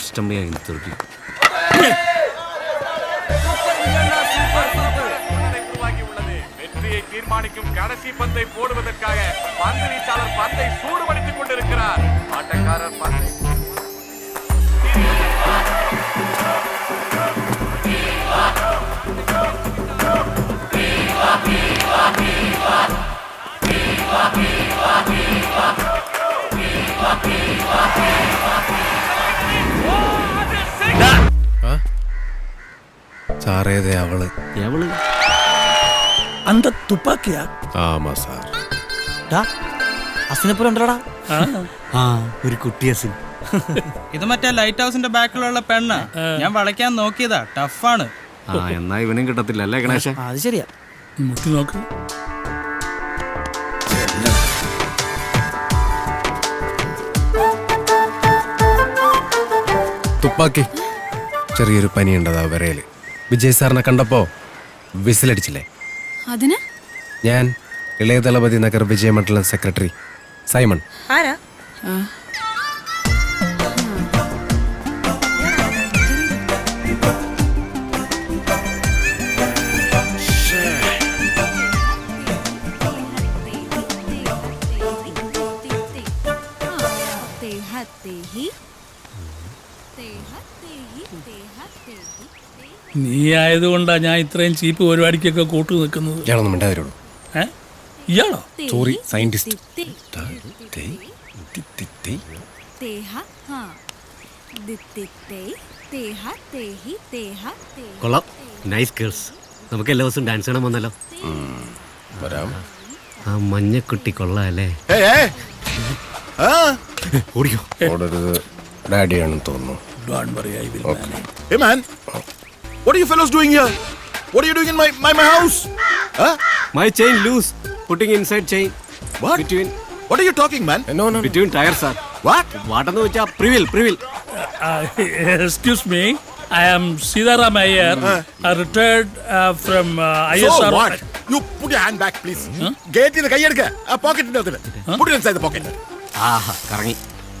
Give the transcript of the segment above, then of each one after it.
കഷ്ടമയായി തീർക്കി. வெற்றியை தீர்மானிக்கும் கடைசி பந்தை போடுவதற்காக பந்து வீச்சாளர் பந்தை சூடுபடுத்திக் கொண்டிருக்கிறார். ஆட்டக்காரர் பந்தை സാറേതേ അവള് എവള് அந்த துப்பாக்கியா? ആമാ സാർ. അസിനെപ്പുറം ഉണ്ടടാ. ആ ഒരു കുട്ടി അസിൻ. ഇത് മറ്റേ ലൈറ്റ് ഹൗസിന്റെ ബാക്കിലുള്ള പെണ്ണ്. ഞാൻ വളയ്ക്കാൻ നോക്കിയതാ, ടഫാണ്. ആ എന്നാ ഇവനും കിട്ടത്തില്ല അല്ലേ ഗണേശ? അത് ശരിയാ. മുട്ടി നോക്ക്. തുപ്പാക്കി. ചെറിയൊരു പനിയുണ്ടതാ വിരയില്. വിജയ് സാറിനെ കണ്ടപ്പോ വിസിലടിച്ചില്ലേ? അതിന് ഞാൻ ഇളയ ദളപതി നഗർ വിജയമണ്ഡലം സെക്രട്ടറി സൈമൺ. ആരാ? നീ ആയതുകൊണ്ടാ ഞാൻ ഇത്രയും ചീപ്പ് പരിപാടിക്കൊക്കെ കൂട്ടു നിൽക്കുന്നത്. ഇയാളൊന്നും മിണ്ടാതിരുള്ളൂ. ഇയാളോ? Sorry, scientist. കൊള്ളാം, നൈസ് ഗേൾസ്. നമുക്ക് എല്ലാ ദിവസവും ഡാൻസ് ചെയ്യണം വന്നല്ലോ. വരാം. ആ മഞ്ഞക്കുട്ടി കൊള്ളാം അല്ലേ? ഓടിക്കോ. ഓടരുത്, ഡാഡിയാണെന്ന് തോന്നുന്നു. Hey man, what are you fellows doing here? What are you doing in my house? Huh? My chain loose. Putting inside chain. What? What are you talking, man? No. Between tires, sir. What? വാട്ടെന്ന് വെച്ചാ പ്രിവിൽ. Excuse me, I am Sitaram Iyer, retired from ISR. So what? You put your hand back, please. Gate in the കൈയെടുക്ക. ആ പോക്കറ്റിന്റെ അകത്ത്. Put it inside the pocket. ആഹാ കറങ്ങി.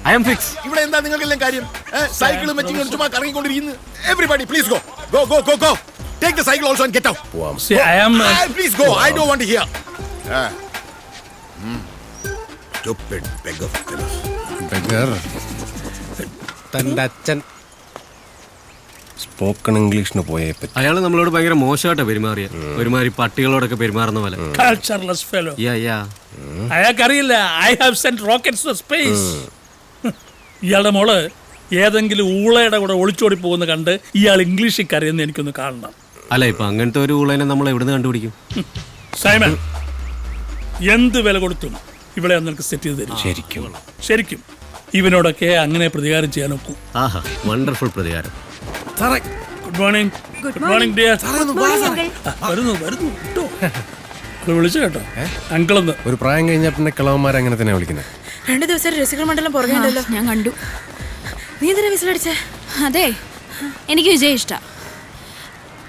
I am fixed. ഇവിടെ എന്താ നിങ്ങൾക്കെല്ലാം കാര്യം? സൈക്കിളും വെച്ചിങ്ങനെ ചുമ്മാ കറങ്ങിക്കൊണ്ടിരിക്കുന്നു. Everybody, please go. Go. Take the cycle also and get out. See, I am. Please go. I don't want to hear. Stupid beggar fellows. Beggar. തന്റെ അച്ഛൻ spoken ഇംഗ്ലീഷിന് പോയേ പറ്റി. അയാൾ നമ്മളോട് ഭയങ്കര മോശമായിട്ടാ പെരുമാറിയ. ഒരുമാതിരി പട്ടികളോടൊക്കെ പെരുമാറുന്ന പോലെ. Cultureless fellow. Yeah. അയാൾക്കറിയില്ല, I have sent rockets to space. ഇയാളുടെ മോള് ഏതെങ്കിലും ഊളയുടെ കൂടെ ഒളിച്ചോടി പോകുന്ന കണ്ട് ഇയാൾ ഇംഗ്ലീഷിൽ കരയുന്ന എനിക്കൊന്ന് കാണണം. അല്ല, ഇപ്പൊ അങ്ങനത്തെ ഒരു ഊളനെ നമ്മൾ എവിടുന്ന് കണ്ടുപിടിക്കും? സൈമൺ, എന്ത് വില കൊടുത്തും ഇവിടെ നിനക്ക് സെറ്റ് ചെയ്ത് തരും. ശരിക്കും ഇവനോടൊക്കെ അങ്ങനെ പ്രതികാരം ചെയ്യാൻ നോക്കൂ. ആഹാ, വണ്ടർഫുൾ പ്രതികാരം. Good morning dear. വരുന്നു കേട്ടോ. വിളിച്ചു കേട്ടോ അങ്കിളെന്ന്. ഒരു പ്രായം കഴിഞ്ഞാൽ പിന്നെ കിളവന്മാർ അങ്ങനെ തന്നെ വിളിക്കുന്നത്. 2 ദിവസം രസികർ മണ്ഡലം പുറകെ ഉണ്ടല്ലോ. ഞാൻ കണ്ടു. നീ എന്തിനാ വിസിലടിച്ചേ? അതെ, എനിക്ക് വിജയ് ഇഷ്ട.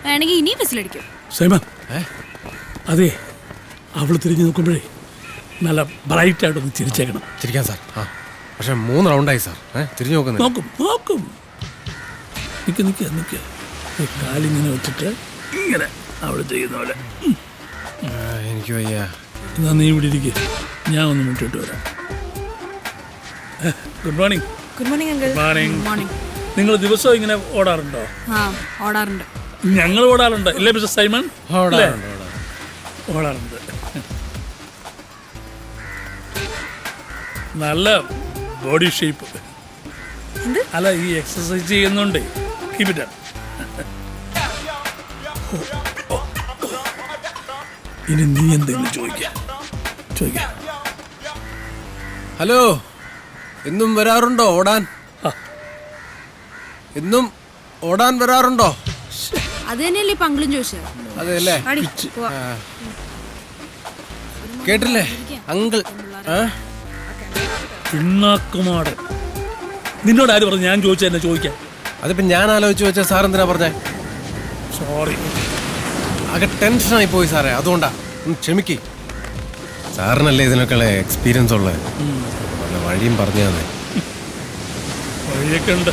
വേണമെങ്കിൽ ഇനിയും വിസിലടിക്കും. സൈമൺ, അതെ, അവള് തിരിഞ്ഞു നോക്കുമ്പോഴേ നല്ല ബ്രൈറ്റ് ആയിട്ടൊന്ന് ചിരിച്ചേക്കണം. ചിരിക്കാൻ സാർ. പക്ഷെ 3 റൗണ്ടായി സാർ. തിരിഞ്ഞു നോക്കും. നിക്ക കാലിങ്ങനെ വെച്ചിട്ട് ഇങ്ങനെ അവള് ചെയ്യുന്ന പോലെ. എനിക്ക് വയ്യ. എന്നാ നീ ഇവിടെ ഇരിക്കുക, ഞാൻ ഒന്ന് മുട്ടിട്ട് വരാം. Good morning. Good morning uncle. Morning. നിങ്ങൾ ദിവസവും ഇങ്ങനെ ഓടാറുണ്ടോ? ഓടാറുണ്ട്. ഞങ്ങൾ ഓടാറുണ്ട് ഇല്ലേ മിസ്റ്റർ സൈമൺ? ഓടാറുണ്ട്. നല്ല ബോഡി ഷേപ്പ്. അല്ല, ഈ എക്സസൈസ് ചെയ്യുന്നുണ്ട്. Keep it up. ഇനി നീ എന്തെങ്കിലും ചോദിക്ക. ഹലോ, എന്നും വരാറുണ്ടോ ഓടാൻ? എന്നും ഓടാൻ വരാറുണ്ടോ? അത് തന്നെയല്ലേ പങ്കളും ചോദിച്ചത്. അതെല്ലേ, കേട്ടില്ലേ അങ്കിൾ? പിണ്ണാക്കുമാട്. നിന്നോട് ആര് പറഞ്ഞു ഞാൻ ചോദിച്ചാൽ എന്നെ ചോദിക്കാം? അതിപ്പോ ഞാൻ ആലോചിച്ച് വെച്ചാൽ സാർ എന്തിനാ പറഞ്ഞേ? സോറി, ആകെ ടെൻഷനായി പോയി സാറേ, അതുകൊണ്ടാ. ക്ഷമിക്ക്. സാറിനല്ലേ ഇതിനൊക്കെ എക്സ്പീരിയൻസ് ഉള്ളത്. വഴിയും പറഞ്ഞു തന്നെ. വഴിയൊക്കെ ഉണ്ട്.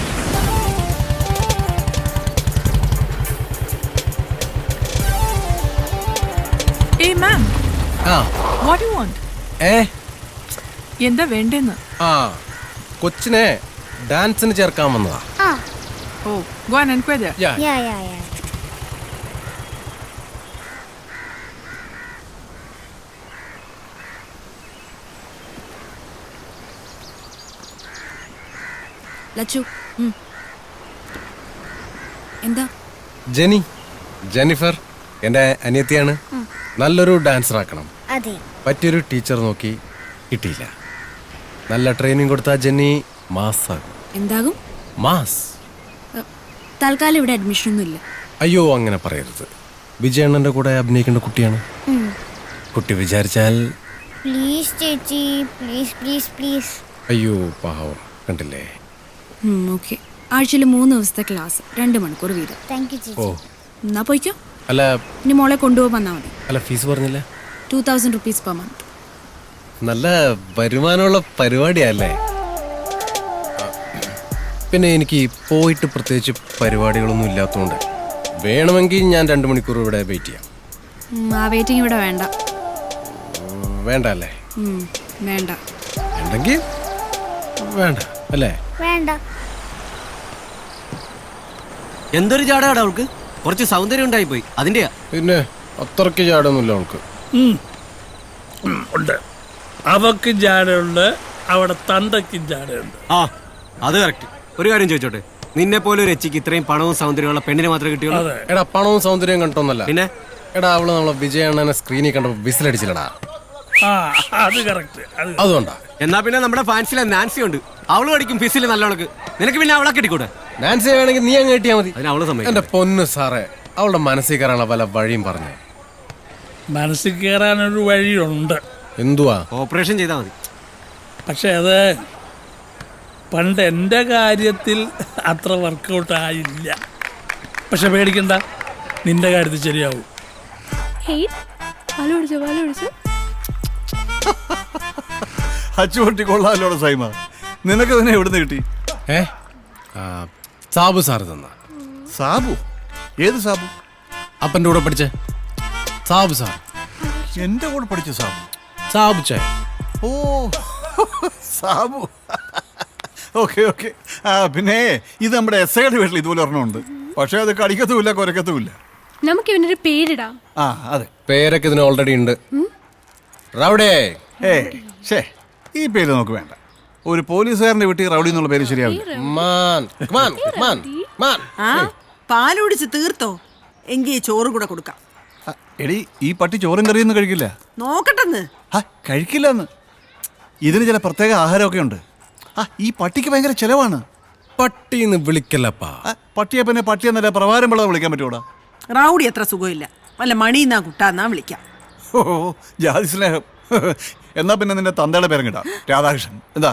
ഏയ് മാം, ആ വാട്ട് യു വാണ്ട്? ഏ എന്താ വേണ്ടെന്ന്? ആ കൊച്ചിനെ ഡാൻസിന് ചേർക്കാൻ വന്നതാ. ഓ, ഗോ ആൻഡ് എൻക്വയറി. യാ. ലച്ചു എന്താ? ജെന്നിഫർ എൻ്റെ അനിയത്തിയാണ്. നല്ലൊരു ഡാൻസർ ആക്കണം. അതെ. പറ്റിയൊരു ടീച്ചർ നോക്കി കിട്ടിയില്ല. നല്ല ട്രെയിനിങ് കൊടുത്താൽ ജെന്നി മാസ്സാകും. എന്താകും? മാസ്. തൽക്കാലം ഇവിടെ അഡ്മിഷൻ ഒന്നും ഇല്ല. അയ്യോ അങ്ങനെ പറയരുത്. വിജയണ്ണൻ്റെ കൂടെ അഭിനയിക്കേണ്ട കുട്ടിയാണ്. കുട്ടി വിചാരിച്ചാൽ. പ്ലീസ് ചേച്ചി, പ്ലീസ് പ്ലീസ് പ്ലീസ്. അയ്യോ പാവം, കണ്ടില്ലേ? ഓക്കെ. ആഴ്ചയിൽ 3 ദിവസത്തെ ക്ലാസ്, 2 മണിക്കൂർ വീതം. താങ്ക് യു ചേച്ചി. ഓ എന്നാ പോയിക്കോ. അല്ല ഇനി മോളെ കൊണ്ടുപോകാൻ വന്നാൽ മതി. അല്ല ഫീസ് പറഞ്ഞില്ല? 2000 rupees per month. നല്ല വരുമാനമുള്ള പരിപാടിയല്ലേ? പിന്നെ എനിക്ക് പോയിട്ട് പ്രത്യേകിച്ച് പരിപാടികളൊന്നും ഇല്ലാത്തതുകൊണ്ട് വേണമെങ്കിൽ ഞാൻ 2 മണിക്കൂർ ഇവിടെ വെയിറ്റ് ചെയ്യാം. ആ വെയിറ്റിംഗ് ഇവിടെ വേണ്ട. വേണ്ട അല്ലേ? വേണ്ട. ഉണ്ടെങ്കിൽ വേണ്ട അല്ലേ? വേണ്ട. എന്തൊരു ചാടാടാ അവൾക്ക്. കുറച്ച് സൗന്ദര്യം ഉണ്ടായിപ്പോയി, അതിന്റെയാ. പിന്നെ അത്രയ്ക്ക് ചാടൊന്നുമില്ല അവൾക്ക്. ഉണ്ട്. അവക്കും ജാടയുണ്ട്, അവിടെ തന്തയ്ക്കും ജാടയുണ്ട്. ആ അത് കറക്റ്റ്. ഒരു കാര്യം ചോദിച്ചോട്ടെ, നിന്നെ പോലെ ഒരു എച്ചിക്ക് ഇത്രയും പണവും സൗന്ദര്യമുള്ള പെണ്ണിനെ മാത്രമേ കിട്ടിയുള്ളൂ? അതെ. എടാ പണവും സൗന്ദര്യം കണ്ടോന്നല്ല. പിന്നെ എടാ അവള് നമ്മളെ വിജയണ്ണനെ സ്ക്രീനിൽ കണ്ടപ്പോ വിസിലടിച്ചില്ലടാ. ആ അത് കറക്റ്റ്. അതുകൊണ്ടാ. എന്നാ പിന്നെ നമ്മുടെ ഫാൻസിലെ നാൻസി ഉണ്ട്, അവള് പഠിക്കും ഫിസിൽ നല്ലവൾക്ക്. നിനക്ക് പിന്നെ അവളെ കിട്ടിക്കൂടെ? നാൻസി വേണമെങ്കിൽ നീ അങ്ങ് കിട്ടിയാ മതി. അതിന് അവള് എന്റെ സമ്മതിക്കും. പൊന്ന് സാറേ, അവളുടെ മനസ്സിൽ കയറാനുള്ള പല വഴിയും പറഞ്ഞു. മനസ്സിൽ കയറാനൊരു വഴിയുണ്ട്. എന്തുവാ? ഓപ്പറേഷൻ ചെയ്താൽ മതി. പക്ഷെ അത് പണ്ട് എൻ്റെ കാര്യത്തിൽ അത്ര വർക്കൗട്ട് ആയില്ല. പക്ഷെ പേടിക്കണ്ട, നിന്റെ കാര്യത്തിൽ ശരിയാവും. അച്ചുപൊട്ടി കൊള്ളാലോടെ സൈമ. നിനക്ക് തന്നെ എവിടുന്ന് കിട്ടി? സാബു സാറ് തന്ന. സാബു? ഏത് സാബു? അപ്പൻ്റെ കൂടെ പഠിച്ച സാബു സാർ. എന്റെ കൂടെ പഠിച്ച സാബു? സാബു ചായ. ഓ സാബു. Okay okay. പിന്നെ ഇത് നമ്മുടെ എസ്ഐയുടെ വീട്ടിൽ ഇതുപോലെ ഒരെണ്ണമുണ്ട്. പക്ഷെ അത് കടിക്കത്തുമില്ല, കുരക്കത്തുമില്ല. നമുക്ക് ഇവനൊരു പേരിടാം. ആ അതെ, പേരൊക്കെ ഇതിന് ഓൾറെഡി ഉണ്ട്. റൗഡേ. ഷേ ഈ പേര് നമുക്ക് വേണ്ട. ഒരു പോലീസുകാരന്റെ വീട്ടിൽ റൗഡി എന്നുള്ള പേര് ശരിയാവില്ല. പാല് കുടിച്ച് തീർത്തോ? എങ്കിൽ ചോറ് കൂടെ കൊടുക്കാം. എടി ഈ പട്ടി ചോറും കറിയൊന്നും കഴിക്കില്ല. നോക്കട്ടെന്ന്. കഴിക്കില്ല എന്ന്. ഇതിന് ചില പ്രത്യേക ആഹാരമൊക്കെ ഉണ്ട്. ഈ പട്ടിക്ക് ഭയങ്കര ചെലവാണ്. പട്ടിന്ന് വിളിക്കല്ലപ്പാ. പട്ടിയെ പിന്നെ പട്ടിയെന്നല്ല പ്രവാരം പിള്ളേ വിളിക്കാൻ പറ്റൂടാ. റൗഡി അത്ര സുഖമില്ല, വല്ല മണിന്നാ കുട്ടാന്നാ വിളിക്കാം. ഓ ജാതി സ്നേഹം. എന്നാ പിന്നെ നിന്റെ തന്തയുടെ പേരും കിട്ടാം, രാധാകൃഷ്ണൻ. എന്താ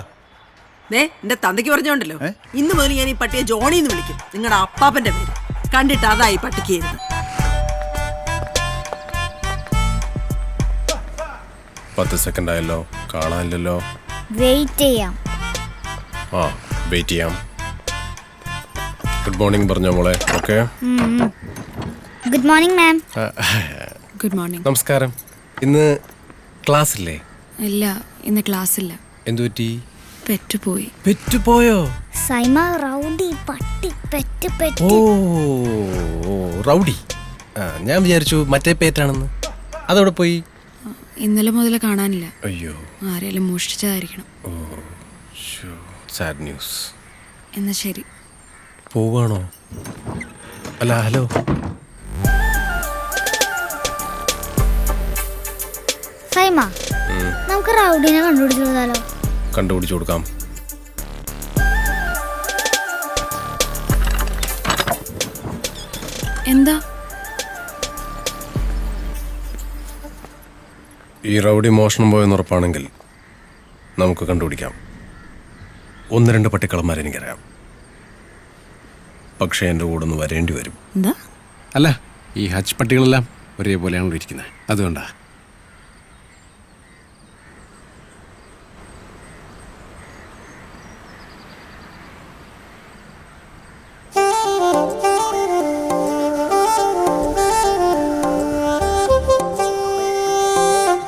എന്റെ തന്തയ്ക്ക് പറഞ്ഞോണ്ടല്ലോ, ഇന്ന് മുതൽ ഞാൻ ഈ പട്ടിയെ ജോണിന്ന് വിളിക്കും. നിങ്ങളുടെ അപ്പാപ്പന്റെ പേര് കണ്ടിട്ട് അതായി പട്ടിക്ക് ഇരുന്ന്. 10 സെക്കൻഡ് ആയല്ലോ, കാണാനില്ലല്ലോ. വെയിറ്റ് ചെയ്യാം. ആ വെയിറ്റ് ചെയ്യാം. ഗുഡ് മോർണിംഗ് പറഞ്ഞോ മോളെ. Okay. Good morning ma'am. Good morning. നമസ്കാരം. ഇന്ന് ക്ലാസ് ഇല്ലേ? ഇല്ല, ഇന്ന് ക്ലാസ് ഇല്ല. എന്തു പറ്റി? പെറ്റുപോയി. പെറ്റുപോയോ? സൈമ റൗഡി പട്ടി പെറ്റ് പെറ്റ്. ഓ റൗഡി. ഞാൻ വിചാരിച്ചു മറ്റേ പേറ്റാണെന്ന്. അതവിടെ പോയി? ഇന്നലെ മുതൽ കാണാനില്ല. അയ്യോ, ആരെങ്കിലും മോഷ്ടിച്ചതായിരിക്കണം. ഓ സാഡ് ന്യൂസ്. എന്നാ ശരി. പോവാണോ? അല്ല ഹലോ. സൈമ, നമുക്ക് റൗഡിനെ കണ്ടുപിടിച്ചു കൊടുത്താലോ? കണ്ടുപിടിച്ചു കൊടുക്കാം. എന്താ? ഈ റൗഡി മോഷണം പോയെന്ന് ഉറപ്പാണെങ്കിൽ നമുക്ക് കണ്ടുപിടിക്കാം. 1-2 പട്ടിക്കളന്മാരെ എനിക്കറിയാം. പക്ഷേ എൻ്റെ കൂടെ ഒന്ന് വരേണ്ടി വരും. എന്താ? അല്ല, ഈ ഹജ്ജ് പട്ടികളെല്ലാം ഒരേപോലെയാണ് ഇരിക്കുന്നത്, അതുകൊണ്ടാണ്.